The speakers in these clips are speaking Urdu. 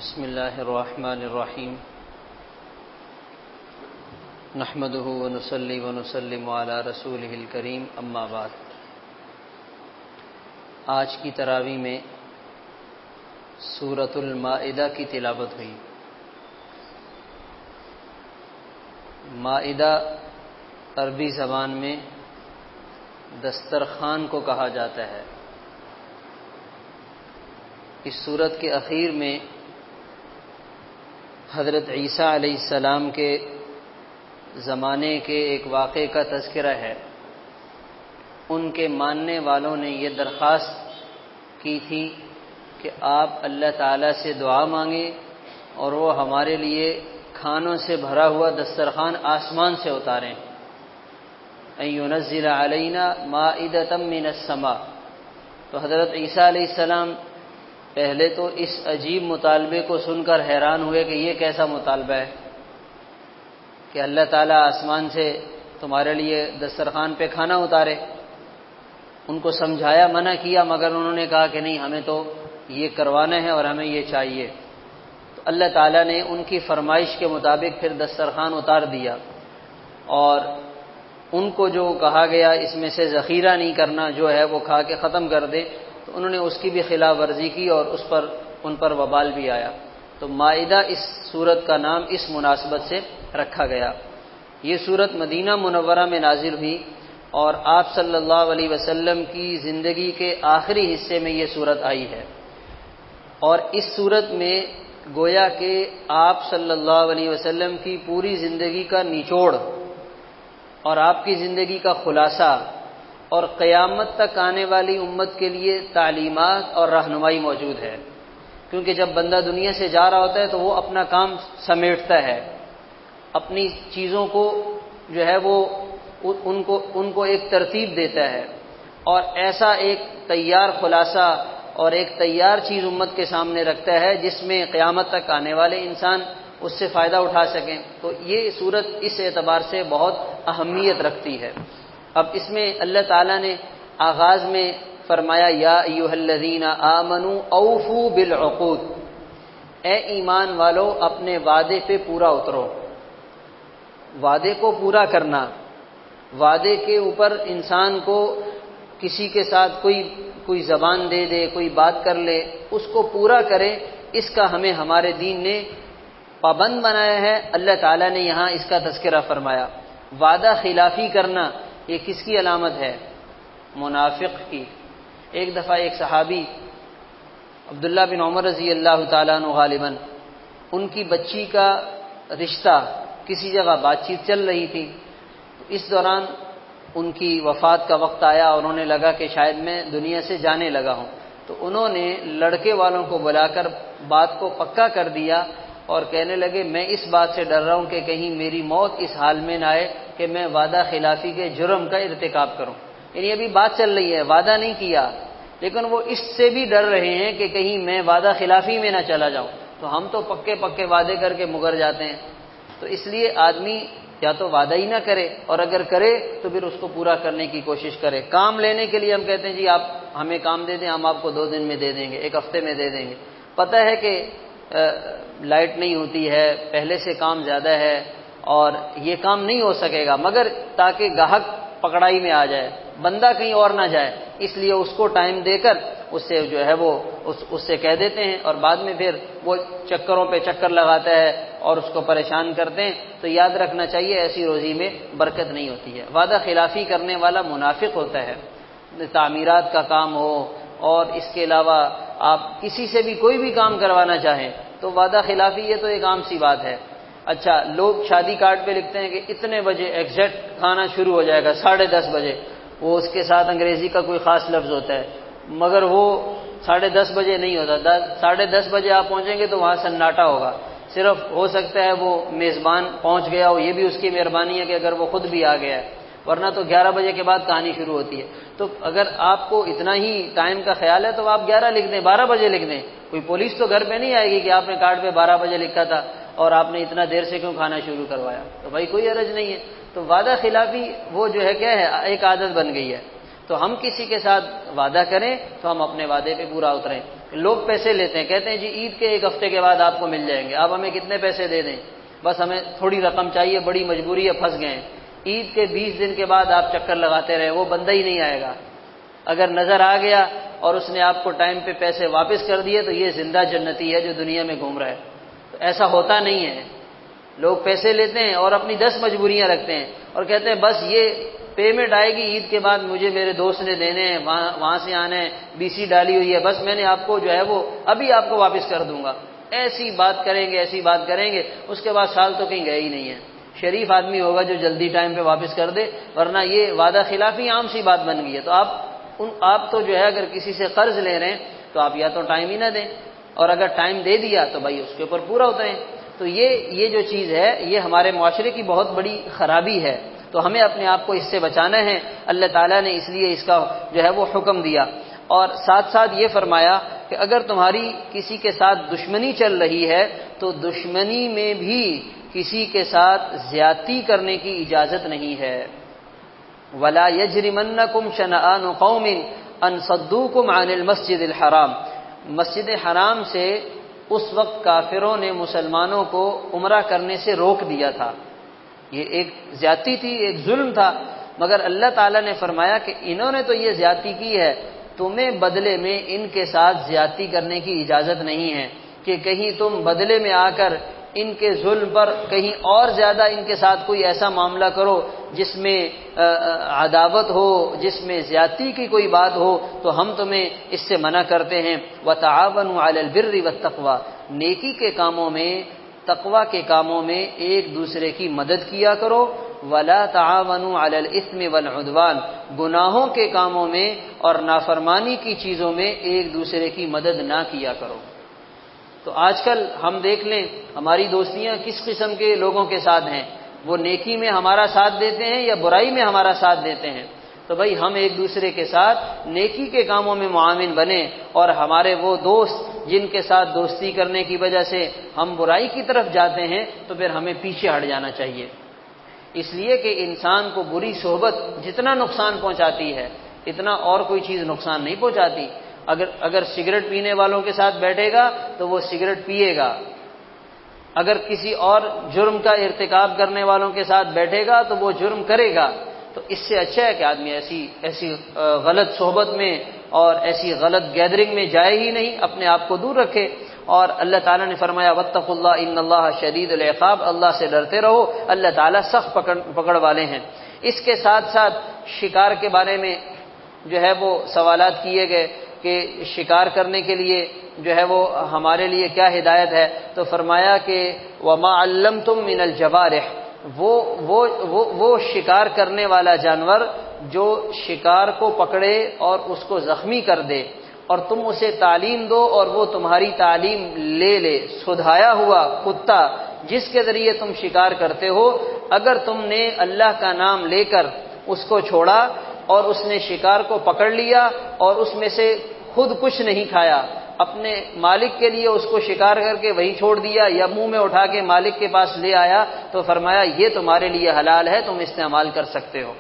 بسم اللہ الرحمن الرحیم نحمده ونصلی ونسلم علی رسولہ الکریم اما بعد۔ آج کی تراویح میں سورۃ المائدہ کی تلاوت ہوئی۔ مائدہ عربی زبان میں دسترخوان کو کہا جاتا ہے۔ اس سورت کے اخیر میں حضرت عیسیٰ علیہ السلام کے زمانے کے ایک واقعے کا تذکرہ ہے۔ ان کے ماننے والوں نے یہ درخواست کی تھی کہ آپ اللہ تعالیٰ سے دعا مانگیں اور وہ ہمارے لیے کھانوں سے بھرا ہوا دسترخوان آسمان سے اتاریں۔ ان ينزل علینا مائدۃ من السماء۔ تو حضرت عیسیٰ علیہ السلام پہلے تو اس عجیب مطالبے کو سن کر حیران ہوئے کہ یہ کیسا مطالبہ ہے کہ اللہ تعالیٰ آسمان سے تمہارے لیے دسترخوان پہ کھانا اتارے۔ ان کو سمجھایا، منع کیا، مگر انہوں نے کہا کہ نہیں، ہمیں تو یہ کروانا ہے اور ہمیں یہ چاہیے۔ تو اللہ تعالیٰ نے ان کی فرمائش کے مطابق پھر دسترخوان اتار دیا، اور ان کو جو کہا گیا اس میں سے ذخیرہ نہیں کرنا، جو ہے وہ کھا کے ختم کر دے، تو انہوں نے اس کی بھی خلاف ورزی کی اور ان پر وبال بھی آیا۔ تو مائدہ اس سورت کا نام اس مناسبت سے رکھا گیا۔ یہ سورت مدینہ منورہ میں نازل ہوئی اور آپ صلی اللہ علیہ وسلم کی زندگی کے آخری حصے میں یہ سورت آئی ہے، اور اس سورت میں گویا کہ آپ صلی اللہ علیہ وسلم کی پوری زندگی کا نچوڑ اور آپ کی زندگی کا خلاصہ اور قیامت تک آنے والی امت کے لیے تعلیمات اور رہنمائی موجود ہے۔ کیونکہ جب بندہ دنیا سے جا رہا ہوتا ہے تو وہ اپنا کام سمیٹتا ہے، اپنی چیزوں کو جو ہے وہ ان کو ایک ترتیب دیتا ہے، اور ایسا ایک تیار خلاصہ اور ایک تیار چیز امت کے سامنے رکھتا ہے جس میں قیامت تک آنے والے انسان اس سے فائدہ اٹھا سکیں۔ تو یہ صورت اس اعتبار سے بہت اہمیت رکھتی ہے۔ اب اس میں اللہ تعالیٰ نے آغاز میں فرمایا، یا ایھا الذین آمنوا اوفوا بالعقود، اے ایمان والو اپنے وعدے پہ پورا اترو۔ وعدے کو پورا کرنا، وعدے کے اوپر انسان کو کسی کے ساتھ کوئی زبان دے دے، کوئی بات کر لے، اس کو پورا کرے، اس کا ہمیں ہمارے دین نے پابند بنایا ہے۔ اللہ تعالیٰ نے یہاں اس کا تذکرہ فرمایا۔ وعدہ خلافی کرنا یہ کس کی علامت ہے؟ منافق کی۔ ایک دفعہ ایک صحابی عبداللہ بن عمر رضی اللہ تعالیٰ عنہ غالباً، ان کی بچی کا رشتہ کسی جگہ بات چیت چل رہی تھی، اس دوران ان کی وفات کا وقت آیا اور انہیں لگا کہ شاید میں دنیا سے جانے لگا ہوں، تو انہوں نے لڑکے والوں کو بلا کر بات کو پکا کر دیا اور کہنے لگے، میں اس بات سے ڈر رہا ہوں کہ کہیں میری موت اس حال میں نہ آئے کہ میں وعدہ خلافی کے جرم کا ارتکاب کروں۔ یعنی ابھی بات چل رہی ہے، وعدہ نہیں کیا، لیکن وہ اس سے بھی ڈر رہے ہیں کہ کہیں میں وعدہ خلافی میں نہ چلا جاؤں۔ تو ہم تو پکے وعدے کر کے مگر جاتے ہیں، تو اس لیے آدمی یا تو وعدہ ہی نہ کرے، اور اگر کرے تو پھر اس کو پورا کرنے کی کوشش کرے۔ کام لینے کے لیے ہم کہتے ہیں جی آپ ہمیں کام دے دیں، ہم آپ کو 2 دن میں دے دیں گے، 1 ہفتے میں دے دیں گے۔ پتہ ہے کہ لائٹ نہیں ہوتی ہے، پہلے سے کام زیادہ ہے اور یہ کام نہیں ہو سکے گا، مگر تاکہ گاہک پکڑائی میں آ جائے، بندہ کہیں اور نہ جائے، اس لیے اس کو ٹائم دے کر اس سے جو ہے وہ اس سے کہہ دیتے ہیں، اور بعد میں پھر وہ چکروں پہ چکر لگاتا ہے اور اس کو پریشان کرتے ہیں۔ تو یاد رکھنا چاہیے ایسی روزی میں برکت نہیں ہوتی ہے۔ وعدہ خلافی کرنے والا منافق ہوتا ہے۔ تعمیرات کا کام ہو اور اس کے علاوہ آپ کسی سے بھی کوئی بھی کام کروانا چاہیں تو وعدہ خلافی یہ تو ایک عام سی بات ہے۔ اچھا، لوگ شادی کارڈ پہ لکھتے ہیں کہ اتنے بجے ایگزیکٹ کھانا شروع ہو جائے گا، 10:30 بجے، وہ اس کے ساتھ انگریزی کا کوئی خاص لفظ ہوتا ہے، مگر وہ 10:30 بجے نہیں ہوتا۔ 10:30 بجے آپ پہنچیں گے تو وہاں سناٹا ہوگا، صرف ہو سکتا ہے وہ میزبان پہنچ گیا ہو، یہ بھی اس کی مہربانی ہے کہ اگر وہ خود بھی آ گیا ہے، ورنہ تو 11 بجے کے بعد کہانی شروع ہوتی ہے۔ تو اگر آپ کو اتنا ہی ٹائم کا خیال ہے تو آپ 11 لکھ دیں، 12 بجے لکھ دیں، کوئی پولیس تو گھر پہ نہیں آئے گی کہ آپ نے کارڈ پہ 12 بجے لکھا تھا اور آپ نے اتنا دیر سے کیوں کھانا شروع کروایا، تو بھائی کوئی حرج نہیں ہے۔ تو وعدہ خلافی وہ جو ہے کیا ہے، ایک عادت بن گئی ہے۔ تو ہم کسی کے ساتھ وعدہ کریں تو ہم اپنے وعدے پہ پورا اتریں۔ لوگ پیسے لیتے ہیں، کہتے ہیں جی عید کے 1 ہفتے کے بعد آپ کو مل جائیں گے، آپ ہمیں کتنے پیسے دے دیں، بس ہمیں تھوڑی رقم چاہیے، بڑی مجبوری ہے، پھنس گئے ہیں۔ عید کے 20 دن کے بعد آپ چکر لگاتے رہے، وہ بندہ ہی نہیں آئے گا۔ اگر نظر آ گیا اور اس نے آپ کو ٹائم پہ پیسے واپس کر دیے تو یہ زندہ جنتی ہے جو دنیا میں گھوم رہا ہے۔ تو ایسا ہوتا نہیں ہے۔ لوگ پیسے لیتے ہیں اور اپنی 10 مجبوریاں رکھتے ہیں اور کہتے ہیں بس یہ پیمنٹ آئے گی عید کے بعد، مجھے میرے دوست نے دینے ہیں، وہاں سے آنا ہے، BC ڈالی ہوئی ہے، بس میں نے آپ کو جو ہے وہ ابھی آپ کو واپس کر دوں گا۔ ایسی بات کریں گے، ایسی بات کریں گے، اس کے بعد سال تو کہیں گئے ہی نہیں ہے۔ شریف آدمی ہوگا جو جلدی ٹائم پہ واپس کر دے، ورنہ یہ وعدہ خلافی عام سی بات بن گئی ہے۔ تو آپ تو جو ہے اگر کسی سے قرض لے رہے ہیں تو آپ یا تو ٹائم ہی نہ دیں، اور اگر ٹائم دے دیا تو بھائی اس کے اوپر پورا اتریں۔ تو یہ جو چیز ہے یہ ہمارے معاشرے کی بہت بڑی خرابی ہے، تو ہمیں اپنے آپ کو اس سے بچانا ہے۔ اللہ تعالیٰ نے اس لیے اس کا جو ہے وہ حکم دیا، اور ساتھ ساتھ یہ فرمایا کہ اگر تمہاری کسی کے ساتھ دشمنی چل رہی ہے تو دشمنی میں بھی کسی کے ساتھ زیادتی کرنے کی اجازت نہیں ہے۔ وَلَا يَجْرِمَنَّكُمْ شَنَآنُ قَوْمٍ أَن صَدُّوكُمْ عَنِ الْمَسْجِدِ الْحَرَامِ۔ مسجد حرام سے اس وقت کافروں نے مسلمانوں کو عمرہ کرنے سے روک دیا تھا۔ یہ ایک زیادتی تھی، ایک ظلم تھا، مگر اللہ تعالیٰ نے فرمایا کہ انہوں نے تو یہ زیادتی کی ہے، تمہیں بدلے میں ان کے ساتھ زیادتی کرنے کی اجازت نہیں ہے کہ کہیں تم بدلے میں آ کر ان کے ظلم پر کہیں اور زیادہ ان کے ساتھ کوئی ایسا معاملہ کرو جس میں عداوت ہو، جس میں زیادتی کی کوئی بات ہو، تو ہم تمہیں اس سے منع کرتے ہیں۔ وَتَعَاوَنُوا عَلَى الْبِرِّ وَالتَّقْوَى، نیکی کے کاموں میں، تقوی کے کاموں میں ایک دوسرے کی مدد کیا کرو۔ وَلَا تَعَاوَنُوا عَلَى الْإِثْمِ وَالْعُدْوَانِ، گناہوں کے کاموں میں اور نافرمانی کی چیزوں میں ایک دوسرے کی مدد نہ کیا کرو۔ تو آج کل ہم دیکھ لیں ہماری دوستیاں کس قسم کے لوگوں کے ساتھ ہیں، وہ نیکی میں ہمارا ساتھ دیتے ہیں یا برائی میں ہمارا ساتھ دیتے ہیں۔ تو بھائی ہم ایک دوسرے کے ساتھ نیکی کے کاموں میں معاون بنیں، اور ہمارے وہ دوست جن کے ساتھ دوستی کرنے کی وجہ سے ہم برائی کی طرف جاتے ہیں تو پھر ہمیں پیچھے ہٹ جانا چاہیے، اس لیے کہ انسان کو بری صحبت جتنا نقصان پہنچاتی ہے اتنا اور کوئی چیز نقصان نہیں پہنچاتی۔ اگر سگریٹ پینے والوں کے ساتھ بیٹھے گا تو وہ سگریٹ پیے گا، اگر کسی اور جرم کا ارتکاب کرنے والوں کے ساتھ بیٹھے گا تو وہ جرم کرے گا۔ تو اس سے اچھا ہے کہ آدمی ایسی غلط صحبت میں اور ایسی غلط گیدرنگ میں جائے ہی نہیں، اپنے آپ کو دور رکھے۔ اور اللہ تعالیٰ نے فرمایا واتقوا اللہ ان اللہ شدید العقاب، اللہ سے ڈرتے رہو، اللہ تعالیٰ سخت پکڑ والے ہیں۔ اس کے ساتھ ساتھ شکار کے بارے میں جو ہے وہ سوالات کیے گئے کہ شکار کرنے کے لیے جو ہے وہ ہمارے لیے کیا ہدایت ہے، تو فرمایا کہ وما علمتم من الجوارح، وہ شکار کرنے والا جانور جو شکار کو پکڑے اور اس کو زخمی کر دے اور تم اسے تعلیم دو اور وہ تمہاری تعلیم لے سدھایا ہوا کتا جس کے ذریعے تم شکار کرتے ہو، اگر تم نے اللہ کا نام لے کر اس کو چھوڑا اور اس نے شکار کو پکڑ لیا اور اس میں سے خود کچھ نہیں کھایا، اپنے مالک کے لیے اس کو شکار کر کے وہیں چھوڑ دیا یا منہ میں اٹھا کے مالک کے پاس لے آیا، تو فرمایا یہ تمہارے لیے حلال ہے، تم استعمال کر سکتے ہو۔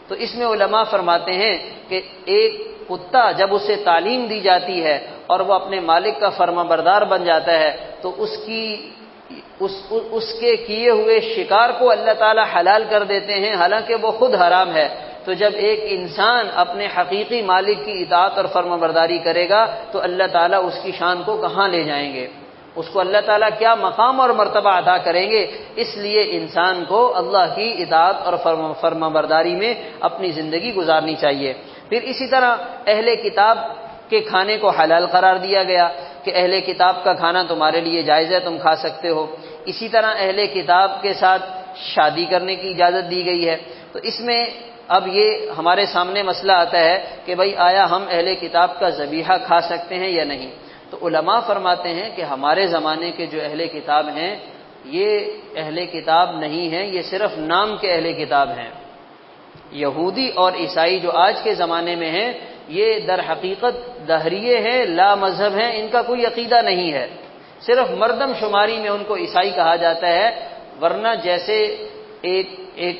تو اس میں علماء فرماتے ہیں کہ ایک کتا جب اسے تعلیم دی جاتی ہے اور وہ اپنے مالک کا فرما بردار بن جاتا ہے تو اس کے کیے ہوئے شکار کو اللہ تعالی حلال کر دیتے ہیں، حالانکہ وہ خود حرام ہے۔ تو جب ایک انسان اپنے حقیقی مالک کی اطاعت اور فرما برداری کرے گا تو اللہ تعالیٰ اس کی شان کو کہاں لے جائیں گے، اس کو اللہ تعالیٰ کیا مقام اور مرتبہ عطا کریں گے۔ اس لیے انسان کو اللہ کی اطاعت اور فرما برداری میں اپنی زندگی گزارنی چاہیے۔ پھر اسی طرح اہل کتاب کے کھانے کو حلال قرار دیا گیا کہ اہل کتاب کا کھانا تمہارے لیے جائز ہے، تم کھا سکتے ہو۔ اسی طرح اہل کتاب کے ساتھ شادی کرنے کی اجازت دی گئی ہے۔ تو اس میں اب یہ ہمارے سامنے مسئلہ آتا ہے کہ بھئی آیا ہم اہل کتاب کا ذبیحہ کھا سکتے ہیں یا نہیں؟ تو علماء فرماتے ہیں کہ ہمارے زمانے کے جو اہل کتاب ہیں یہ اہل کتاب نہیں ہیں، یہ صرف نام کے اہل کتاب ہیں۔ یہودی اور عیسائی جو آج کے زمانے میں ہیں یہ در حقیقت دہریے ہیں، لا مذہب ہیں، ان کا کوئی عقیدہ نہیں ہے، صرف مردم شماری میں ان کو عیسائی کہا جاتا ہے، ورنہ جیسے ایک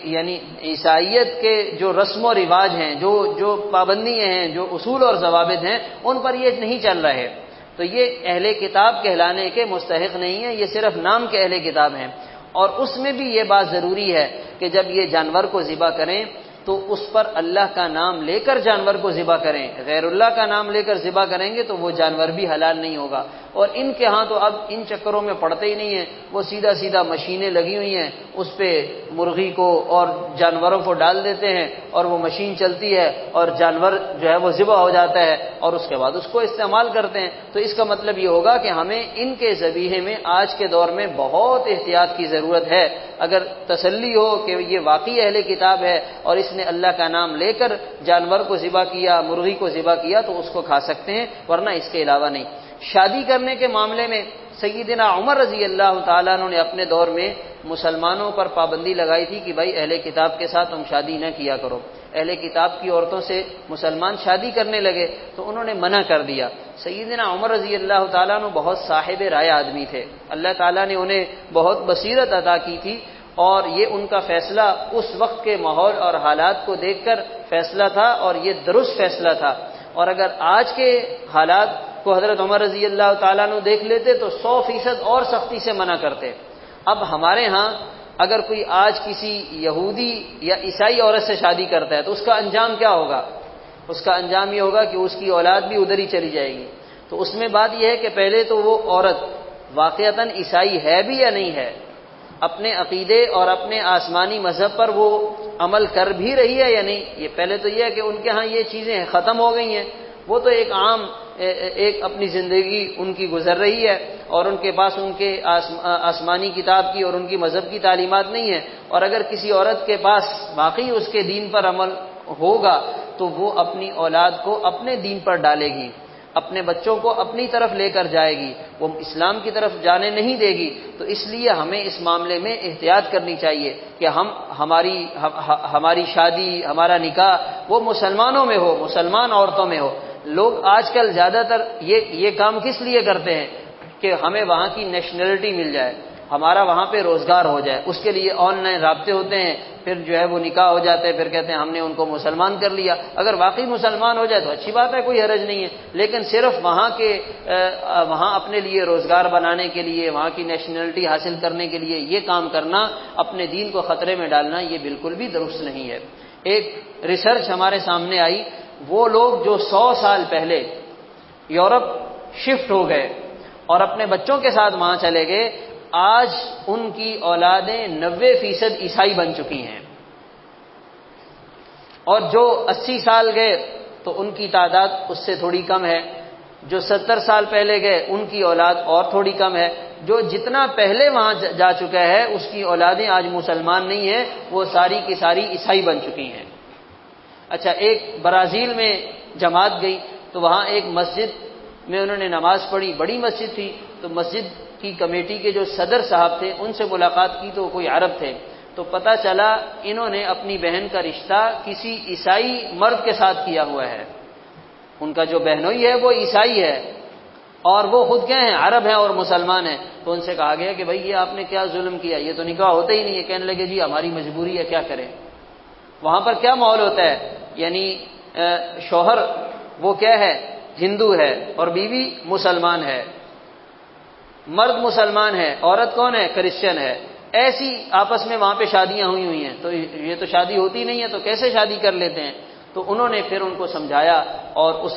یعنی عیسائیت کے جو رسم و رواج ہیں، جو پابندیاں ہیں، جو اصول اور ضوابط ہیں، ان پر یہ نہیں چل رہے، تو یہ اہل کتاب کہلانے کے مستحق نہیں ہے، یہ صرف نام کے اہل کتاب ہیں۔ اور اس میں بھی یہ بات ضروری ہے کہ جب یہ جانور کو ذبح کریں تو اس پر اللہ کا نام لے کر جانور کو ذبح کریں، غیر اللہ کا نام لے کر ذبح کریں گے تو وہ جانور بھی حلال نہیں ہوگا۔ اور ان کے ہاں تو اب ان چکروں میں پڑتے ہی نہیں ہیں، وہ سیدھا سیدھا مشینیں لگی ہوئی ہیں، اس پہ مرغی کو اور جانوروں کو ڈال دیتے ہیں اور وہ مشین چلتی ہے اور جانور جو ہے وہ ذبح ہو جاتا ہے اور اس کے بعد اس کو استعمال کرتے ہیں۔ تو اس کا مطلب یہ ہوگا کہ ہمیں ان کے ذبیحے میں آج کے دور میں بہت احتیاط کی ضرورت ہے۔ اگر تسلی ہو کہ یہ واقعی اہل کتاب ہے اور اس نے اللہ کا نام لے کر جانور کو ذبح کیا، مرغی کو ذبح کیا، تو اس کو کھا سکتے ہیں، ورنہ اس کے علاوہ نہیں۔ شادی کرنے کے معاملے میں سیدنا عمر رضی اللہ تعالیٰ عنہ نے اپنے دور میں مسلمانوں پر پابندی لگائی تھی کہ بھائی اہل کتاب کے ساتھ تم شادی نہ کیا کرو۔ اہل کتاب کی عورتوں سے مسلمان شادی کرنے لگے تو انہوں نے منع کر دیا۔ سیدنا عمر رضی اللہ تعالیٰ عنہ بہت صاحب رائے آدمی تھے، اللہ تعالیٰ نے انہیں بہت بصیرت عطا کی تھی، اور یہ ان کا فیصلہ اس وقت کے ماحول اور حالات کو دیکھ کر فیصلہ تھا، اور یہ درست فیصلہ تھا۔ اور اگر آج کے حالات کو حضرت عمر رضی اللہ تعالیٰ عنہ دیکھ لیتے تو 100% اور سختی سے منع کرتے۔ اب ہمارے ہاں اگر کوئی آج کسی یہودی یا عیسائی عورت سے شادی کرتا ہے تو اس کا انجام کیا ہوگا؟ اس کا انجام یہ ہوگا کہ اس کی اولاد بھی ادھر ہی چلی جائے گی۔ تو اس میں بات یہ ہے کہ پہلے تو وہ عورت واقعتاً عیسائی ہے بھی یا نہیں ہے، اپنے عقیدے اور اپنے آسمانی مذہب پر وہ عمل کر بھی رہی ہے یا نہیں، یہ پہلے تو یہ ہے کہ ان کے ہاں یہ چیزیں ختم ہو گئی ہیں، وہ تو ایک عام ایک اپنی زندگی ان کی گزر رہی ہے اور ان کے پاس ان کے آسمانی کتاب کی اور ان کی مذہب کی تعلیمات نہیں ہے۔ اور اگر کسی عورت کے پاس واقعی اس کے دین پر عمل ہوگا تو وہ اپنی اولاد کو اپنے دین پر ڈالے گی، اپنے بچوں کو اپنی طرف لے کر جائے گی، وہ اسلام کی طرف جانے نہیں دے گی۔ تو اس لیے ہمیں اس معاملے میں احتیاط کرنی چاہیے کہ ہماری شادی، ہمارا نکاح وہ مسلمانوں میں ہو، مسلمان عورتوں میں ہو۔ لوگ آج کل زیادہ تر یہ کام کس لیے کرتے ہیں کہ ہمیں وہاں کی نیشنلٹی مل جائے، ہمارا وہاں پہ روزگار ہو جائے، اس کے لیے آن لائن رابطے ہوتے ہیں، پھر جو ہے وہ نکاح ہو جاتے ہیں، پھر کہتے ہیں ہم نے ان کو مسلمان کر لیا۔ اگر واقعی مسلمان ہو جائے تو اچھی بات ہے، کوئی حرج نہیں ہے، لیکن صرف وہاں اپنے لیے روزگار بنانے کے لیے، وہاں کی نیشنلٹی حاصل کرنے کے لیے یہ کام کرنا، اپنے دین کو خطرے میں ڈالنا، یہ بالکل بھی درست نہیں ہے۔ ایک ریسرچ ہمارے سامنے آئی، وہ لوگ جو 100 سال پہلے یورپ شفٹ ہو گئے اور اپنے بچوں کے ساتھ وہاں چلے گئے، آج ان کی اولادیں 90% عیسائی بن چکی ہیں، اور جو 80 سال گئے تو ان کی تعداد اس سے تھوڑی کم ہے، جو 70 سال پہلے گئے ان کی اولاد اور تھوڑی کم ہے، جو جتنا پہلے وہاں جا چکا ہے اس کی اولادیں آج مسلمان نہیں ہیں، وہ ساری کی ساری عیسائی بن چکی ہیں۔ اچھا، ایک برازیل میں جماعت گئی تو وہاں ایک مسجد میں انہوں نے نماز پڑھی، بڑی مسجد تھی، تو مسجد کی کمیٹی کے جو صدر صاحب تھے ان سے ملاقات کی تو کوئی عرب تھے، تو پتہ چلا انہوں نے اپنی بہن کا رشتہ کسی عیسائی مرد کے ساتھ کیا ہوا ہے، ان کا جو بہنوئی ہے وہ عیسائی ہے اور وہ خود کیا ہیں، عرب ہیں اور مسلمان ہیں۔ تو ان سے کہا گیا کہ بھائی یہ آپ نے کیا ظلم کیا، یہ تو نکاح ہوتا ہی نہیں ہے۔ کہنے لگے جی ہماری مجبوری ہے، کیا کریں۔ وہاں پر کیا ماحول ہوتا ہے، یعنی شوہر وہ کیا ہے، ہندو ہے اور بیوی مسلمان ہے، مرد مسلمان ہے، عورت کون ہے، کرسچن ہے، ایسی آپس میں وہاں پہ شادیاں ہوئی ہیں، تو یہ تو شادی ہوتی نہیں ہے، تو کیسے شادی کر لیتے ہیں۔ تو انہوں نے پھر ان کو سمجھایا اور اس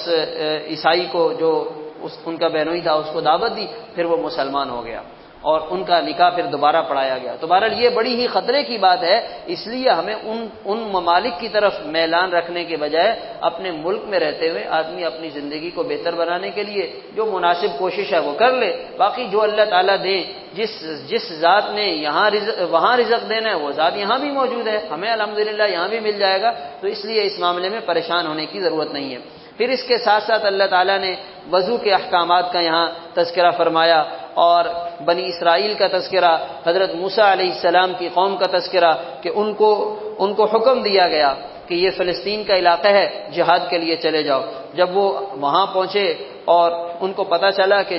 عیسائی کو جو ان کا بہنوئی تھا اس کو دعوت دی، پھر وہ مسلمان ہو گیا اور ان کا نکاح پھر دوبارہ پڑھایا گیا۔ تو بہرحال یہ بڑی ہی خطرے کی بات ہے، اس لیے ہمیں ان ممالک کی طرف میلان رکھنے کے بجائے اپنے ملک میں رہتے ہوئے آدمی اپنی زندگی کو بہتر بنانے کے لیے جو مناسب کوشش ہے وہ کر لے، باقی جو اللہ تعالیٰ دے، جس ذات نے وہاں رزق دینا ہے وہ ذات یہاں بھی موجود ہے، ہمیں الحمدللہ یہاں بھی مل جائے گا، تو اس لیے اس معاملے میں پریشان ہونے کی ضرورت نہیں ہے۔ پھر اس کے ساتھ ساتھ اللہ تعالیٰ نے وضو کے احکامات کا یہاں تذکرہ فرمایا اور بنی اسرائیل کا تذکرہ، حضرت موسیٰ علیہ السلام کی قوم کا تذکرہ کہ ان کو حکم دیا گیا کہ یہ فلسطین کا علاقہ ہے، جہاد کے لیے چلے جاؤ۔ جب وہ وہاں پہنچے اور ان کو پتہ چلا کہ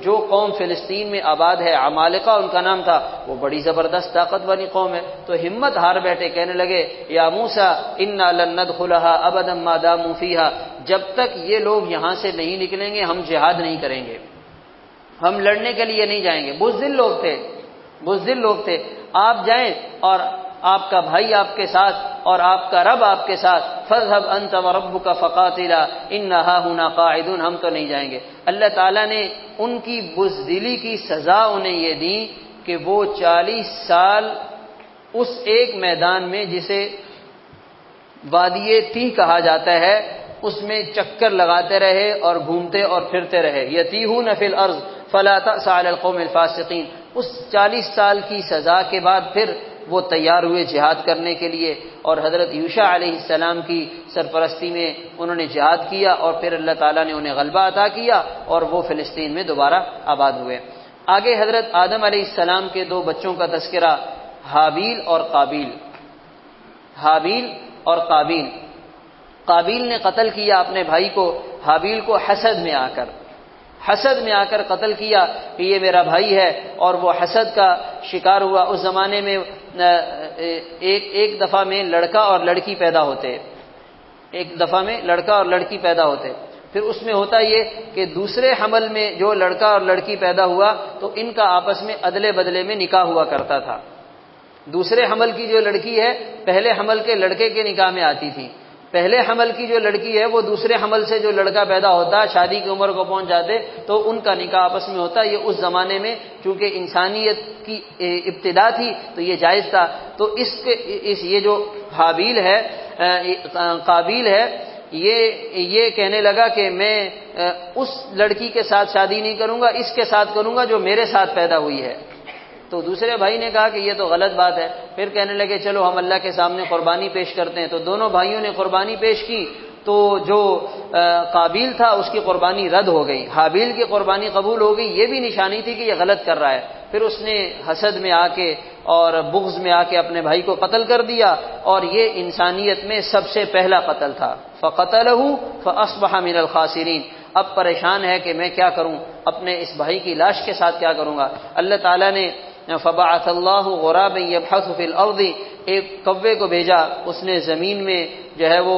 جو قوم فلسطین میں آباد ہے، عمالقہ ان کا نام تھا، وہ بڑی زبردست طاقت والی قوم ہے، تو ہمت ہار بیٹھے، کہنے لگے یا موسیٰ انا لن ندخلها ابدا ما داموا فیہا، جب تک یہ لوگ یہاں سے نہیں نکلیں گے ہم جہاد نہیں کریں گے، ہم لڑنے کے لیے نہیں جائیں گے۔ بزدل لوگ تھے، آپ جائیں اور آپ کا بھائی آپ کے ساتھ اور آپ کا رب آپ کے ساتھ، فاذهب انت وربك فقاتلا انا هاهنا قاعدون، ہم تو نہیں جائیں گے۔ اللہ تعالیٰ نے ان کی بزدلی کی سزا انہیں یہ دی کہ وہ 40 سال اس ایک میدان میں جسے وادی تیہ کہا جاتا ہے اس میں چکر لگاتے رہے اور گھومتے اور پھرتے رہے، یتیہون فی الارض فلا تأس علی القوم الفاسقین۔ اس 40 سال کی سزا کے بعد پھر وہ تیار ہوئے جہاد کرنے کے لیے، اور حضرت یوشع علیہ السلام کی سرپرستی میں انہوں نے جہاد کیا، اور پھر اللہ تعالیٰ نے انہیں غلبہ عطا کیا اور وہ فلسطین میں دوبارہ آباد ہوئے۔ آگے حضرت آدم علیہ السلام کے 2 بچوں کا تذکرہ، حابیل اور قابیل۔ قابیل نے قتل کیا اپنے بھائی کو، حابیل کو حسد میں آ کر قتل کیا کہ یہ میرا بھائی ہے، اور وہ حسد کا شکار ہوا۔ اس زمانے میں ایک دفعہ میں لڑکا اور لڑکی پیدا ہوتے، پھر اس میں ہوتا یہ کہ دوسرے حمل میں جو لڑکا اور لڑکی پیدا ہوا تو ان کا آپس میں ادلے بدلے میں نکاح ہوا کرتا تھا۔ دوسرے حمل کی جو لڑکی ہے پہلے حمل کے لڑکے کے نکاح میں آتی تھی، پہلے حمل کی جو لڑکی ہے وہ دوسرے حمل سے جو لڑکا پیدا ہوتا، شادی کی عمر کو پہنچ جاتے تو ان کا نکاح آپس میں ہوتا۔ یہ اس زمانے میں چونکہ انسانیت کی ابتدا تھی تو یہ جائز تھا۔ تو یہ جو قابیل ہے یہ کہنے لگا کہ میں اس لڑکی کے ساتھ شادی نہیں کروں گا، اس کے ساتھ کروں گا جو میرے ساتھ پیدا ہوئی ہے۔ تو دوسرے بھائی نے کہا کہ یہ تو غلط بات ہے، پھر کہنے لگے چلو ہم اللہ کے سامنے قربانی پیش کرتے ہیں۔ تو دونوں بھائیوں نے قربانی پیش کی، تو جو قابیل تھا اس کی قربانی رد ہو گئی، حابیل کی قربانی قبول ہو گئی۔ یہ بھی نشانی تھی کہ یہ غلط کر رہا ہے، پھر اس نے حسد میں آ کے اور بغض میں آ کے اپنے بھائی کو قتل کر دیا، اور یہ انسانیت میں سب سے پہلا قتل تھا۔ فقتلہ فاصبح من الخاسرین، اب پریشان ہے کہ میں کیا کروں، اپنے اس بھائی کی لاش کے ساتھ کیا کروں گا۔ اللہ تعالیٰ نے فبعث اللہ غرابا یبحث فی الارض، ایک کوے کو بھیجا، اس نے زمین میں جو ہے وہ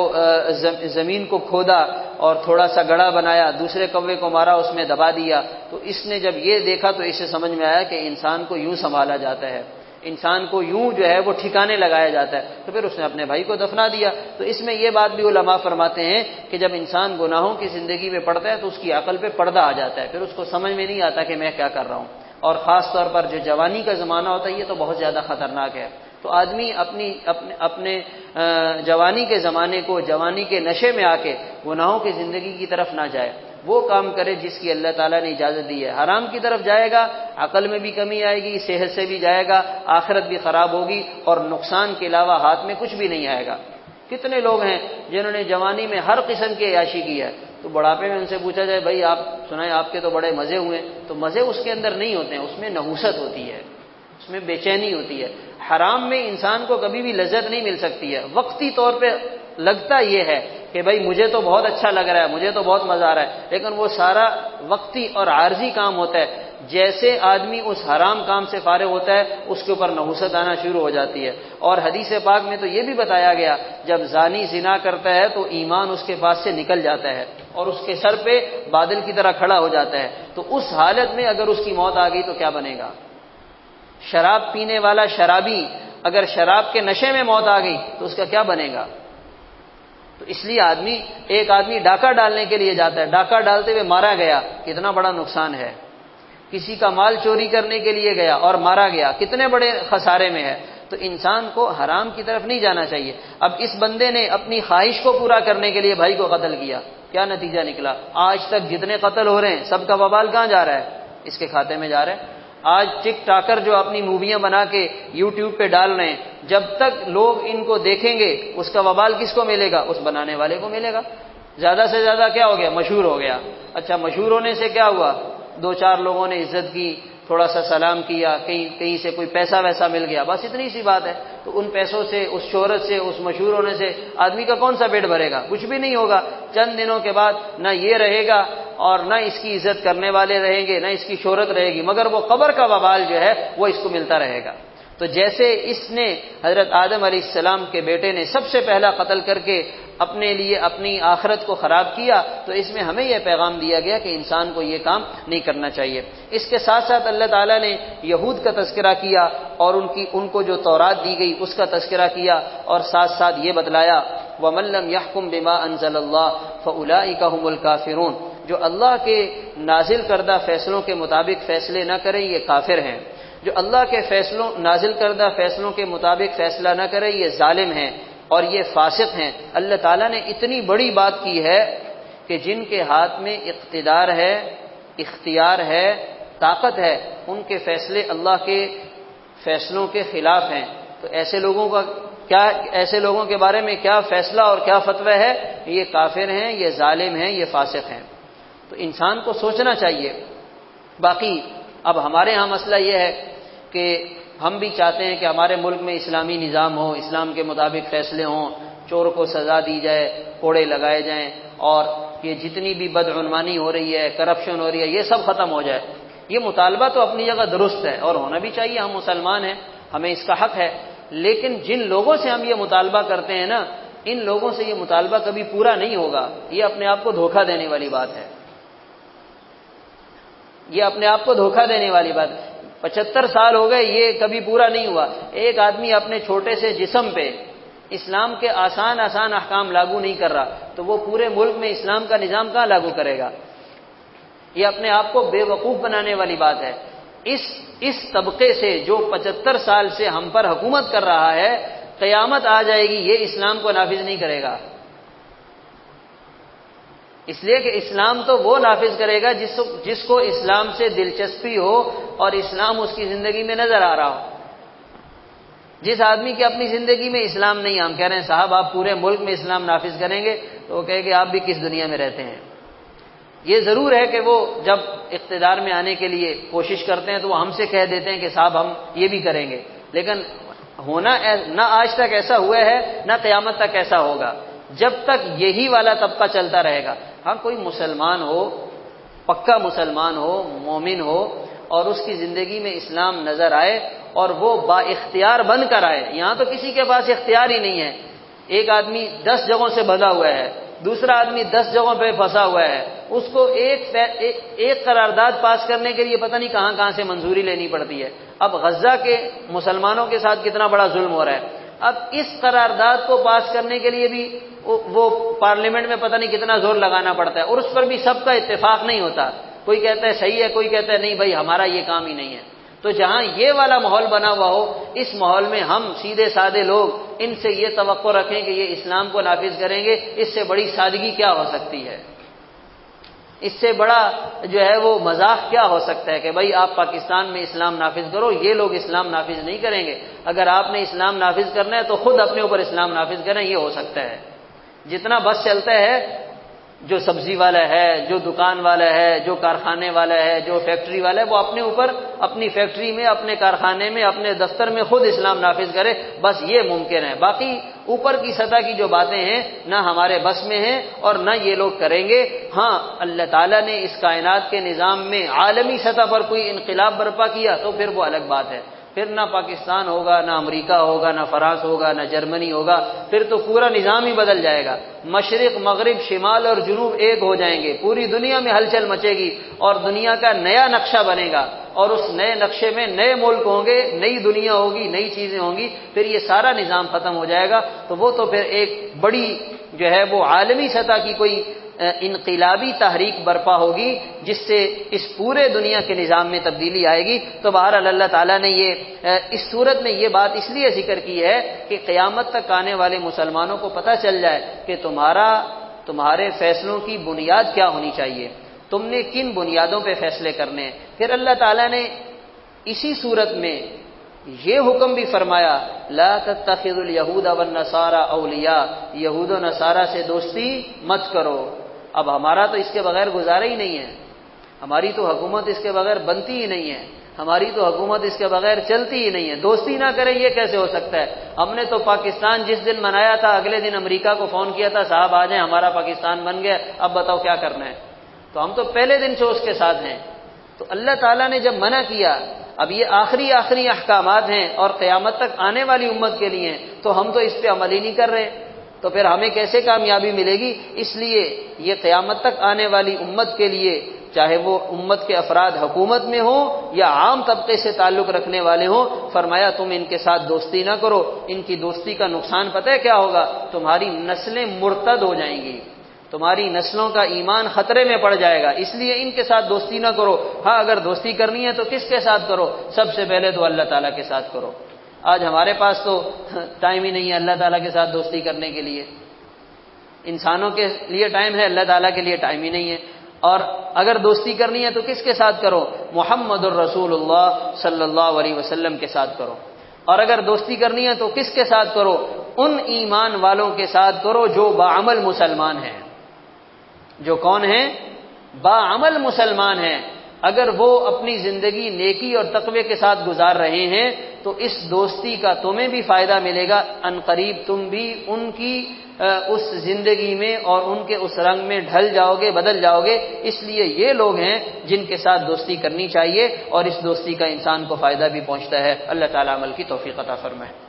زمین کو کھودا اور تھوڑا سا گڑھا بنایا، دوسرے کوے کو مارا، اس میں دبا دیا۔ تو اس نے جب یہ دیکھا تو اسے سمجھ میں آیا کہ انسان کو یوں سنبھالا جاتا ہے، انسان کو یوں جو ہے وہ ٹھکانے لگایا جاتا ہے۔ تو پھر اس نے اپنے بھائی کو دفنا دیا۔ تو اس میں یہ بات بھی علماء فرماتے ہیں کہ جب انسان گناہوں کی زندگی میں پڑتا ہے تو اس کی عقل پہ پردہ آ جاتا ہے، پھر اس کو سمجھ میں نہیں آتا کہ میں کیا کر رہا ہوں، اور خاص طور پر جو جوانی کا زمانہ ہوتا ہے یہ تو بہت زیادہ خطرناک ہے۔ تو آدمی اپنے جوانی کے زمانے کو، جوانی کے نشے میں آ کے گناہوں کی زندگی کی طرف نہ جائے، وہ کام کرے جس کی اللہ تعالیٰ نے اجازت دی ہے۔ حرام کی طرف جائے گا، عقل میں بھی کمی آئے گی، صحت سے بھی جائے گا، آخرت بھی خراب ہوگی، اور نقصان کے علاوہ ہاتھ میں کچھ بھی نہیں آئے گا۔ کتنے لوگ ہیں جنہوں نے جوانی میں ہر قسم کی عیاشی کی ہے، تو بڑھاپے میں ان سے پوچھا جائے بھائی آپ سنائیں آپ کے تو بڑے مزے ہوئے، تو مزے اس کے اندر نہیں ہوتے ہیں، اس میں نحوست ہوتی ہے، اس میں بے چینی ہوتی ہے۔ حرام میں انسان کو کبھی بھی لذت نہیں مل سکتی ہے، وقتی طور پہ لگتا یہ ہے کہ بھائی مجھے تو بہت اچھا لگ رہا ہے، مجھے تو بہت مزہ آ رہا ہے، لیکن وہ سارا وقتی اور عارضی کام ہوتا ہے۔ جیسے آدمی اس حرام کام سے فارغ ہوتا ہے اس کے اوپر نحوست آنا شروع ہو جاتی ہے۔ اور حدیث پاک میں تو یہ بھی بتایا گیا جب زانی زنا کرتا ہے تو ایمان اس کے پاس سے نکل جاتا ہے اور اس کے سر پہ بادل کی طرح کھڑا ہو جاتا ہے۔ تو اس حالت میں اگر اس کی موت آ گئی تو کیا بنے گا؟ شراب پینے والا شرابی اگر شراب کے نشے میں موت آ گئی تو اس کا کیا بنے گا؟ تو اس لیے ایک آدمی ڈاکہ ڈالنے کے لیے جاتا ہے، ڈاکہ ڈالتے ہوئے مارا گیا، کتنا بڑا نقصان ہے۔ کسی کا مال چوری کرنے کے لیے گیا اور مارا گیا، کتنے بڑے خسارے میں ہے۔ تو انسان کو حرام کی طرف نہیں جانا چاہیے۔ اب اس بندے نے اپنی خواہش کو پورا کرنے کے لیے بھائی کو قتل کیا، کیا نتیجہ نکلا؟ آج تک جتنے قتل ہو رہے ہیں سب کا وبال کہاں جا رہا ہے؟ اس کے کھاتے میں جا رہا ہے۔ آج ٹک ٹاکر جو اپنی موویاں بنا کے یوٹیوب پہ ڈال رہے ہیں، جب تک لوگ ان کو دیکھیں گے اس کا وبال کس کو ملے گا؟ اس بنانے والے کو ملے گا۔ زیادہ سے زیادہ کیا ہو گیا؟ مشہور ہو گیا۔ اچھا مشہور ہونے سے کیا ہوا؟ 2-4 لوگوں نے عزت کی، تھوڑا سا سلام کیا، کہیں سے کوئی پیسہ ویسا مل گیا، بس اتنی سی بات ہے، تو ان پیسوں سے، اس شہرت سے، اس مشہور ہونے سے آدمی کا کون سا پیٹ بھرے گا؟ کچھ بھی نہیں ہوگا۔ چند دنوں کے بعد نہ یہ رہے گا اور نہ اس کی عزت کرنے والے رہیں گے، نہ اس کی شہرت رہے گی، مگر وہ قبر کا وبال جو ہے وہ اس کو ملتا رہے گا۔ تو جیسے اس نے حضرت آدم علیہ السلام کے بیٹے نے سب سے پہلا قتل کر کے اپنے لیے اپنی آخرت کو خراب کیا، تو اس میں ہمیں یہ پیغام دیا گیا کہ انسان کو یہ کام نہیں کرنا چاہیے۔ اس کے ساتھ ساتھ اللہ تعالیٰ نے یہود کا تذکرہ کیا اور ان کو جو تورات دی گئی اس کا تذکرہ کیا، اور ساتھ ساتھ یہ بتلایا وَمَن لَّمْ يَحْكُم بِمَا أَنزَلَ اللَّهُ فَأُولَٰئِكَ هُمُ الْكَافِرُونَ، جو اللہ کے نازل کردہ فیصلوں کے مطابق فیصلے نہ کریں یہ کافر ہیں، جو اللہ کے نازل کردہ فیصلوں کے مطابق فیصلہ نہ کرے یہ ظالم ہیں اور یہ فاسق ہیں۔ اللہ تعالیٰ نے اتنی بڑی بات کی ہے کہ جن کے ہاتھ میں اقتدار ہے، اختیار ہے، طاقت ہے، ان کے فیصلے اللہ کے فیصلوں کے خلاف ہیں، تو ایسے لوگوں کے بارے میں کیا فیصلہ اور کیا فتوی ہے؟ یہ کافر ہیں، یہ ظالم ہیں، یہ فاسق ہیں۔ تو انسان کو سوچنا چاہیے۔ باقی اب ہمارے ہاں مسئلہ یہ ہے کہ ہم بھی چاہتے ہیں کہ ہمارے ملک میں اسلامی نظام ہو، اسلام کے مطابق فیصلے ہوں، چور کو سزا دی جائے، کوڑے لگائے جائیں، اور یہ جتنی بھی بدعنوانی ہو رہی ہے، کرپشن ہو رہی ہے، یہ سب ختم ہو جائے۔ یہ مطالبہ تو اپنی جگہ درست ہے اور ہونا بھی چاہیے، ہم مسلمان ہیں، ہمیں اس کا حق ہے، لیکن جن لوگوں سے ہم یہ مطالبہ کرتے ہیں نا، ان لوگوں سے یہ مطالبہ کبھی پورا نہیں ہوگا۔ یہ اپنے آپ کو دھوکہ دینے والی بات ہے، یہ اپنے آپ کو دھوکہ دینے والی بات ہے۔ 75 سال ہو گئے، یہ کبھی پورا نہیں ہوا۔ ایک آدمی اپنے چھوٹے سے جسم پہ اسلام کے آسان احکام لاگو نہیں کر رہا، تو وہ پورے ملک میں اسلام کا نظام کہاں لاگو کرے گا؟ یہ اپنے آپ کو بے وقوف بنانے والی بات ہے۔ اس طبقے سے جو 75 سال سے ہم پر حکومت کر رہا ہے، قیامت آ جائے گی یہ اسلام کو نافذ نہیں کرے گا، اس لیے کہ اسلام تو وہ نافذ کرے گا جس کو اسلام سے دلچسپی ہو اور اسلام اس کی زندگی میں نظر آ رہا ہو۔ جس آدمی کی اپنی زندگی میں اسلام نہیں، ہم کہہ رہے ہیں صاحب آپ پورے ملک میں اسلام نافذ کریں گے، تو وہ کہے کہ آپ بھی کس دنیا میں رہتے ہیں۔ یہ ضرور ہے کہ وہ جب اقتدار میں آنے کے لیے کوشش کرتے ہیں تو وہ ہم سے کہہ دیتے ہیں کہ صاحب ہم یہ بھی کریں گے، لیکن ہونا نہ آج تک ایسا ہوا ہے نہ قیامت تک ایسا ہوگا، جب تک یہی والا طبقہ چلتا رہے گا۔ ہاں کوئی مسلمان ہو، پکا مسلمان ہو، مومن ہو، اور اس کی زندگی میں اسلام نظر آئے اور وہ با اختیار بن کر آئے۔ یہاں تو کسی کے پاس اختیار ہی نہیں ہے، ایک آدمی 10 جگہوں سے بندھا ہوا ہے، دوسرا آدمی 10 جگہوں پہ پھنسا ہوا ہے، اس کو ایک قرارداد پاس کرنے کے لیے پتہ نہیں کہاں سے منظوری لینی پڑتی ہے۔ اب غزہ کے مسلمانوں کے ساتھ کتنا بڑا ظلم ہو رہا ہے، اب اس قرارداد کو پاس کرنے کے لیے بھی وہ پارلیمنٹ میں پتہ نہیں کتنا زور لگانا پڑتا ہے، اور اس پر بھی سب کا اتفاق نہیں ہوتا، کوئی کہتا ہے صحیح ہے، کوئی کہتا ہے نہیں بھائی ہمارا یہ کام ہی نہیں ہے۔ تو جہاں یہ والا ماحول بنا ہوا ہو، اس ماحول میں ہم سیدھے سادے لوگ ان سے یہ توقع رکھیں کہ یہ اسلام کو نافذ کریں گے، اس سے بڑی سادگی کیا ہو سکتی ہے؟ اس سے بڑا جو ہے وہ مذاق کیا ہو سکتا ہے کہ بھائی آپ پاکستان میں اسلام نافذ کرو، یہ لوگ اسلام نافذ نہیں کریں گے۔ اگر آپ نے اسلام نافذ کرنا ہے تو خود اپنے اوپر اسلام نافذ کریں، یہ ہو سکتا ہے۔ جتنا بس چلتا ہے، جو سبزی والا ہے، جو دکان والا ہے، جو کارخانے والا ہے، جو فیکٹری والا ہے، وہ اپنے اوپر اپنی فیکٹری میں، اپنے کارخانے میں، اپنے دفتر میں خود اسلام نافذ کرے، بس یہ ممکن ہے۔ باقی اوپر کی سطح کی جو باتیں ہیں نہ ہمارے بس میں ہیں اور نہ یہ لوگ کریں گے۔ ہاں اللہ تعالیٰ نے اس کائنات کے نظام میں عالمی سطح پر کوئی انقلاب برپا کیا تو پھر وہ الگ بات ہے، پھر نہ پاکستان ہوگا، نہ امریکہ ہوگا، نہ فرانس ہوگا، نہ جرمنی ہوگا، پھر تو پورا نظام ہی بدل جائے گا۔ مشرق، مغرب، شمال اور جنوب ایک ہو جائیں گے، پوری دنیا میں ہلچل مچے گی اور دنیا کا نیا نقشہ بنے گا، اور اس نئے نقشے میں نئے ملک ہوں گے، نئی دنیا ہوگی، نئی چیزیں ہوں گی، پھر یہ سارا نظام ختم ہو جائے گا۔ تو وہ تو پھر ایک بڑی جو ہے وہ عالمی سطح کی کوئی انقلابی تحریک برپا ہوگی جس سے اس پورے دنیا کے نظام میں تبدیلی آئے گی۔ تو بہرحال اللہ تعالیٰ نے یہ اس صورت میں یہ بات اس لیے ذکر کی ہے کہ قیامت تک آنے والے مسلمانوں کو پتہ چل جائے کہ تمہارے فیصلوں کی بنیاد کیا ہونی چاہیے، تم نے کن بنیادوں پہ فیصلے کرنے ہیں۔ پھر اللہ تعالیٰ نے اسی صورت میں یہ حکم بھی فرمایا لا تتخذوا اليهود والنصارى اولیاء، یہود و نصارہ سے دوستی مت کرو۔ اب ہمارا تو اس کے بغیر گزارا ہی نہیں ہے، ہماری تو حکومت اس کے بغیر بنتی ہی نہیں ہے۔ ہماری تو حکومت اس کے بغیر چلتی ہی نہیں ہے، دوستی نہ کریں یہ کیسے ہو سکتا ہے؟ ہم نے تو پاکستان جس دن منایا تھا اگلے دن امریکہ کو فون کیا تھا صاحب آ جائیں ہمارا پاکستان بن گیا، اب بتاؤ کیا کرنا ہے؟ تو ہم تو پہلے دن سے اس کے ساتھ ہیں۔ تو اللہ تعالیٰ نے جب منع کیا، اب یہ آخری احکامات ہیں اور قیامت تک آنے والی امت کے لیے ہیں، تو ہم تو اس پہ عمل ہی نہیں کر رہے، تو پھر ہمیں کیسے کامیابی ملے گی؟ اس لیے یہ قیامت تک آنے والی امت کے لیے، چاہے وہ امت کے افراد حکومت میں ہوں یا عام طبقے سے تعلق رکھنے والے ہوں، فرمایا تم ان کے ساتھ دوستی نہ کرو، ان کی دوستی کا نقصان پتہ ہے کیا ہوگا؟ تمہاری نسلیں مرتد ہو جائیں گی، تمہاری نسلوں کا ایمان خطرے میں پڑ جائے گا، اس لیے ان کے ساتھ دوستی نہ کرو۔ ہاں اگر دوستی کرنی ہے تو کس کے ساتھ کرو؟ سب سے پہلے تو اللہ تعالیٰ کے ساتھ کرو۔ آج ہمارے پاس تو ٹائم ہی نہیں ہے اللہ تعالیٰ کے ساتھ دوستی کرنے کے لیے، انسانوں کے لیے ٹائم ہے، اللہ تعالیٰ کے لیے ٹائم ہی نہیں ہے۔ اور اگر دوستی کرنی ہے تو کس کے ساتھ کرو؟ محمد الرسول اللہ صلی اللہ علیہ وسلم کے ساتھ کرو۔ اور اگر دوستی کرنی ہے تو کس کے ساتھ کرو؟ ان ایمان والوں کے ساتھ کرو جو باعمل مسلمان ہیں۔ جو کون ہیں؟ باعمل مسلمان ہیں۔ اگر وہ اپنی زندگی نیکی اور تقوی کے ساتھ گزار رہے ہیں تو اس دوستی کا تمہیں بھی فائدہ ملے گا، ان قریب تم بھی ان کی اس زندگی میں اور ان کے اس رنگ میں ڈھل جاؤ گے، بدل جاؤ گے۔ اس لیے یہ لوگ ہیں جن کے ساتھ دوستی کرنی چاہیے، اور اس دوستی کا انسان کو فائدہ بھی پہنچتا ہے۔ اللہ تعالیٰ عمل کی توفیق عطا فرمائے۔